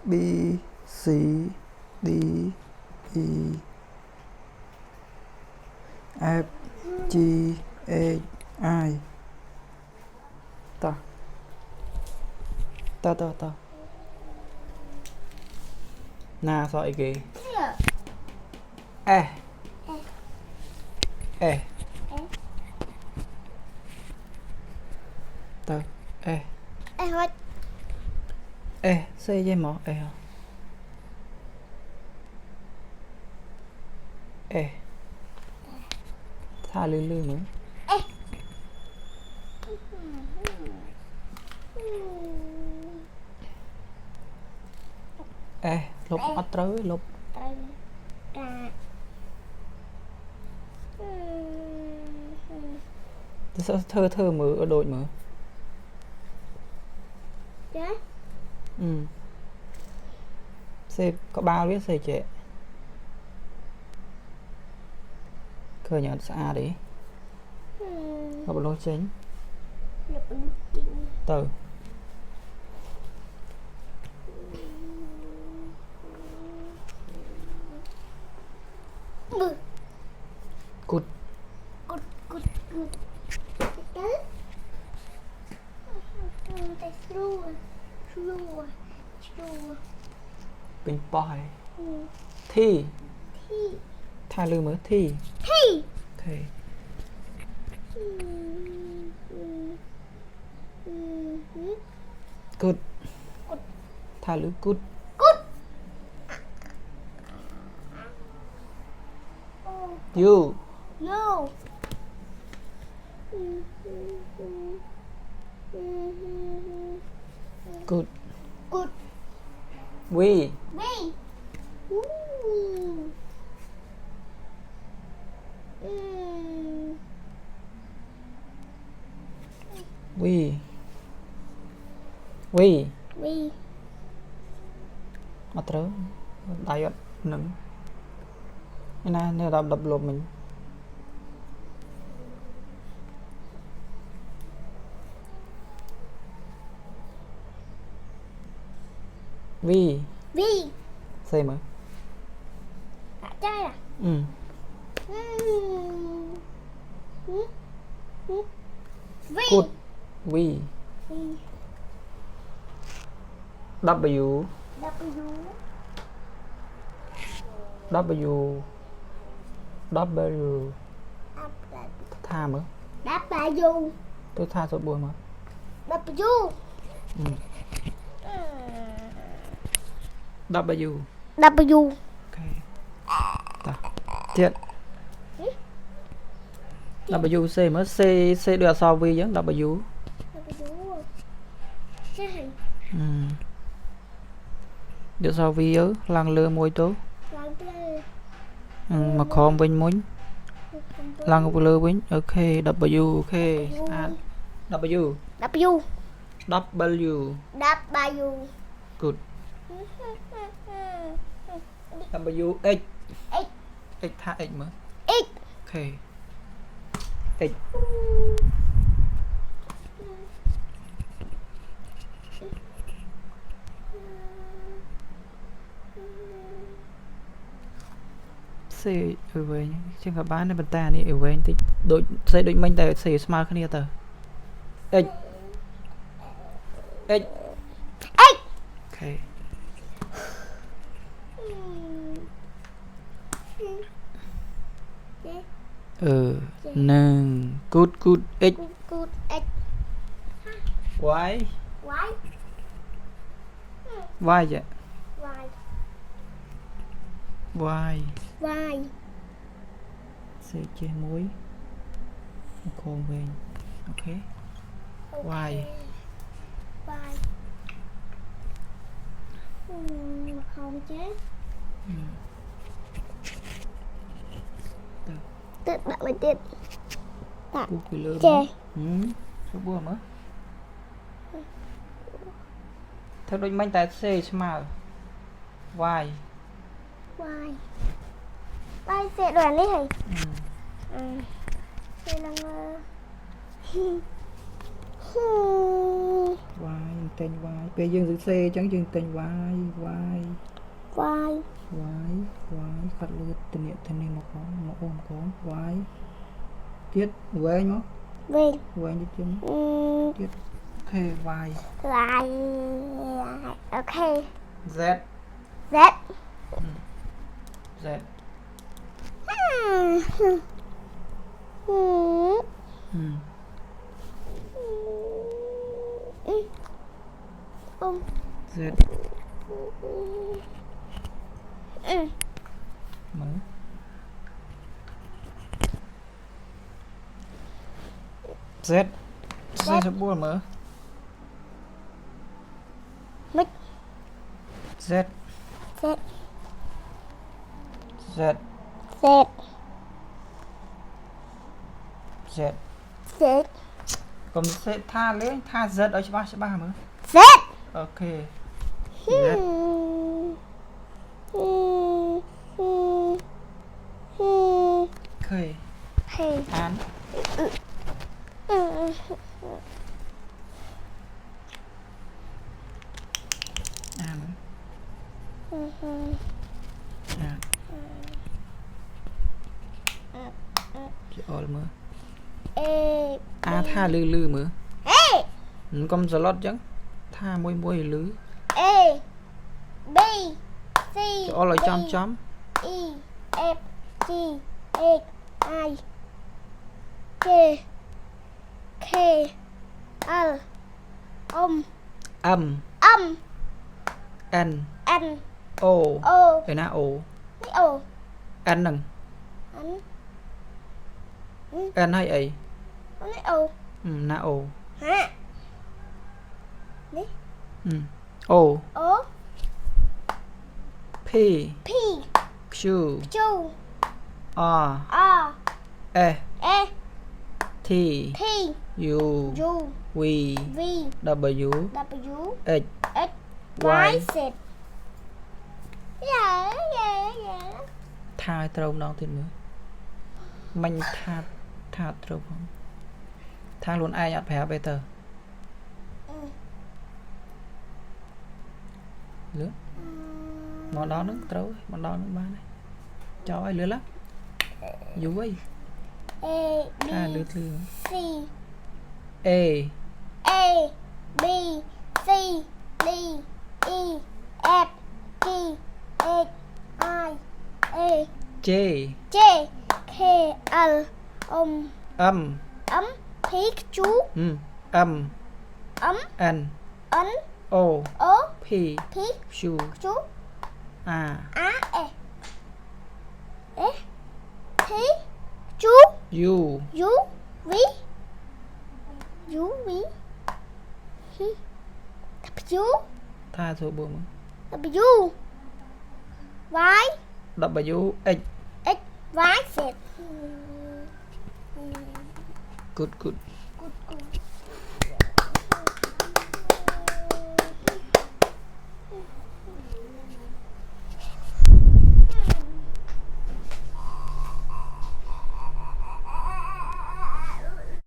B C D E F G H I ta ta ta ta na sợi kì e e ta e hết e xây dây mỏ e e tha lư lư nữa e lục mất tới lục sao thơ thơ mở ở đội mở xe có bao biết xe trẻ khởi nhận xa đi gặp lối chính từ cút bình bòi thi tha lư mới thi thi cút tha lư cút you good we mà trớ đại nâng nè nè đập lột mình vi xem mà trai à good we W tha mà tôi tha số buồn mà W ok ta tiện W C mới C đưa so vi giống W đưa so vi ớ lăng lơ môi tố mà không bên muốn lăng lơ bên ok W ok W good W X tha X mà ok X xe ở về trên cả bán này bật ta này ở về thì đội xe đội mình tại xe smart cái này tờ X ok nâng good X Y vậy Y sẽ che muối khôn về ok Y không chết tự đợi mình tiết tạ chè số buồn nữa theo đôi mình tại C mà Y tay sẽ đoàn đi thầy đây là Y tên Y bây giờ chữ C chẳng chừng tên Y khát lượt tên này một ôm có Y tiết V nhá V như chân tiết ok Y ok Z Z Z Z mở Z Z sẽ buồn mở Mít Z Z Z Z Z Z còn sẽ tha lấy tha Z ở cho ba mở Z ok Z khơi án chị ơi mở tha lư mở con slot chứ tha môi lư A B C cho lại chấm E F G H I J K L âm N N O O cái nào O O N nằng N hay ấy O na O hả O O P P Q Q R R E E T T U U V V W W X X Y Y Z dạ tha trâu non thì nữa mình tha trâu không tha luôn ai nhặt phải bây giờ lứa món đó nó trâu món đó nó ba này cho ai lứa lắm dù ấy tha lứa lứa C A B C D E F G H I A J J K L âm P chú âm N N O O P P Q chú A E E P chú U U V U V W tha số 4 W Y W X X Y Z good